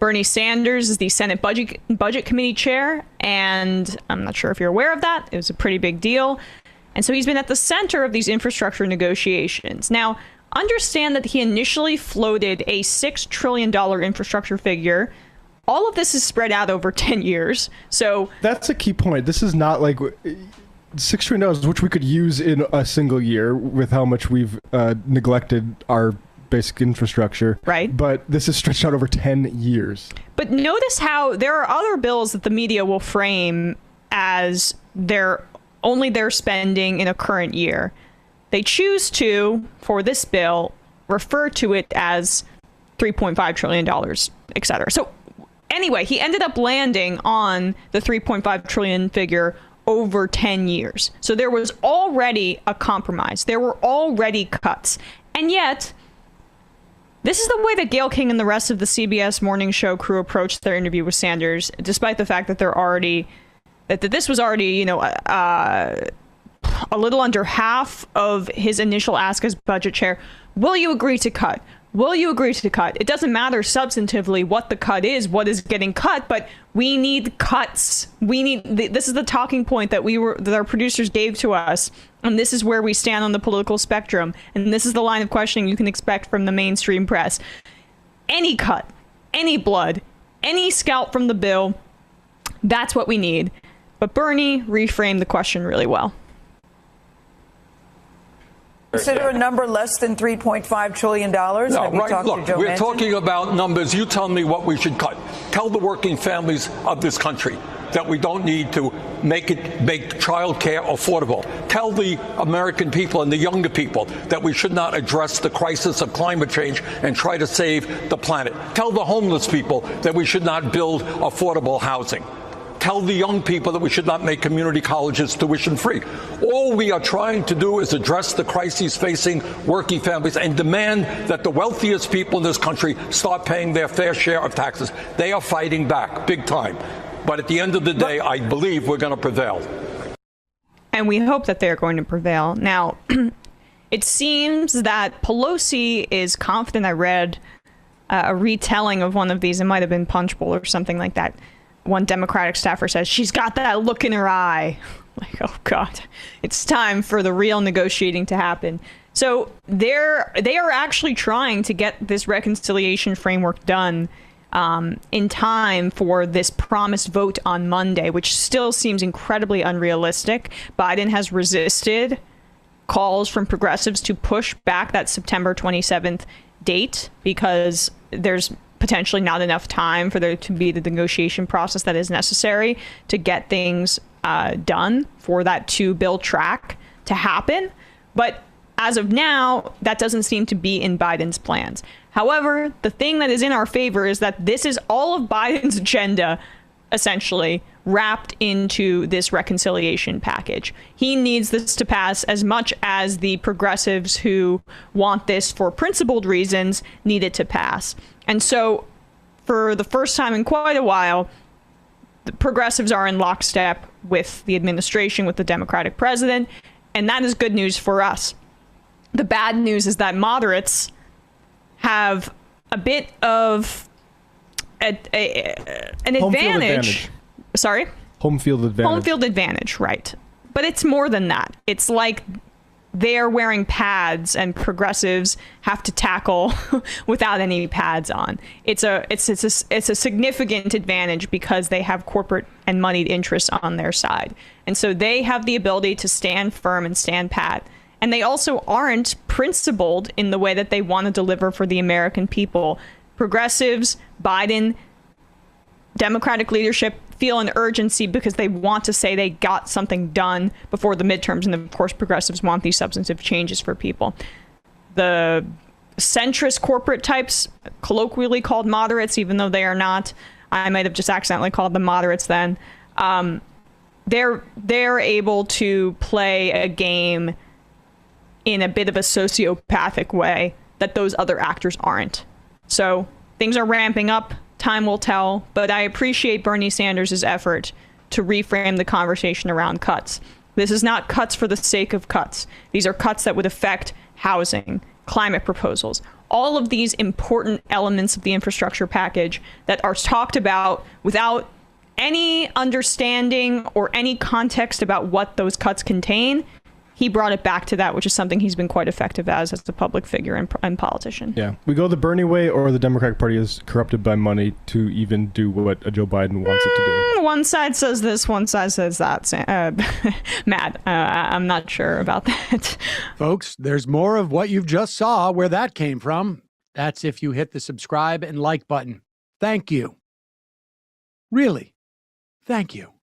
Bernie Sanders is the Senate Budget Committee chair, and I'm not sure if you're aware of that. It was a pretty big deal. And so he's been at the center of these infrastructure negotiations. Now, understand that he initially floated a $6 trillion infrastructure figure. All of this is spread out over 10 years. So that's a key point. This is not like $6 trillion, which we could use in a single year with how much we've neglected our basic infrastructure. Right. But this is stretched out over 10 years. But notice how there are other bills that the media will frame as their spending in a current year. They choose to, for this bill, refer to it as $3.5 trillion, et cetera. So anyway, he ended up landing on the 3.5 trillion figure over 10 years. So there was already a compromise. There were already cuts. And yet, this is the way that Gayle King and the rest of the CBS morning show crew approached their interview with Sanders, despite the fact that this was already, a little under half of his initial ask as budget chair. Will you agree to cut? Will you agree to cut? It doesn't matter substantively what the cut is, what is getting cut, but we need cuts. This is the talking point that our producers gave to us. And this is where we stand on the political spectrum. And this is the line of questioning you can expect from the mainstream press. Any cut, any blood, any scalp from the bill, that's what we need. But Bernie reframed the question really well. Consider a number less than $3.5 trillion? No, right. Look, we're talking about numbers. You tell me what we should cut. Tell the working families of this country that we don't need to make child care affordable. Tell the American people and the younger people that we should not address the crisis of climate change and try to save the planet. Tell the homeless people that we should not build affordable housing. Tell the young people that we should not make community colleges tuition free. All we are trying to do is address the crises facing working families and demand that the wealthiest people in this country start paying their fair share of taxes. They are fighting back big time. But at the end of the day, I believe we're going to prevail. And we hope that they're going to prevail. Now, it seems that Pelosi is confident. I read a retelling of one of these. It might have been Punchbowl or something like that. One Democratic staffer says, she's got that look in her eye. Like, oh, God, it's time for the real negotiating to happen. So they are actually trying to get this reconciliation framework done in time for this promised vote on Monday, which still seems incredibly unrealistic. Biden has resisted calls from progressives to push back that September 27th date because there's potentially not enough time for there to be the negotiation process that is necessary to get things done for that two-bill track to happen. But as of now, that doesn't seem to be in Biden's plans. However, the thing that is in our favor is that this is all of Biden's agenda, essentially, wrapped into this reconciliation package. He needs this to pass as much as the progressives who want this for principled reasons need it to pass. And so, for the first time in quite a while, the progressives are in lockstep with the administration, with the Democratic president, and that is good news for us. The bad news is that moderates have a bit of an advantage. Sorry? Home field advantage. Home field advantage, right. But it's more than that. It's like they're wearing pads and progressives have to tackle without any pads on. It's a significant advantage because they have corporate and moneyed interests on their side. And so they have the ability to stand firm and stand pat. And they also aren't principled in the way that they want to deliver for the American people. Progressives, Biden, Democratic leadership feel an urgency because they want to say they got something done before the midterms. And of course, progressives want these substantive changes for people. The centrist corporate types, colloquially called moderates, even though they are not, I might have just accidentally called them moderates then. They're able to play a game in a bit of a sociopathic way that those other actors aren't. So things are ramping up. Time will tell, but I appreciate Bernie Sanders' effort to reframe the conversation around cuts. This is not cuts for the sake of cuts. These are cuts that would affect housing, climate proposals, all of these important elements of the infrastructure package that are talked about without any understanding or any context about what those cuts contain. He brought it back to that, which is something he's been quite effective as a public figure and politician. Yeah. We go the Bernie way, or the Democratic Party is corrupted by money to even do what Joe Biden wants it to do. One side says this, one side says that. Matt, I'm not sure about that. Folks, there's more of what you've just saw where that came from. That's if you hit the subscribe and like button. Thank you. Really, thank you.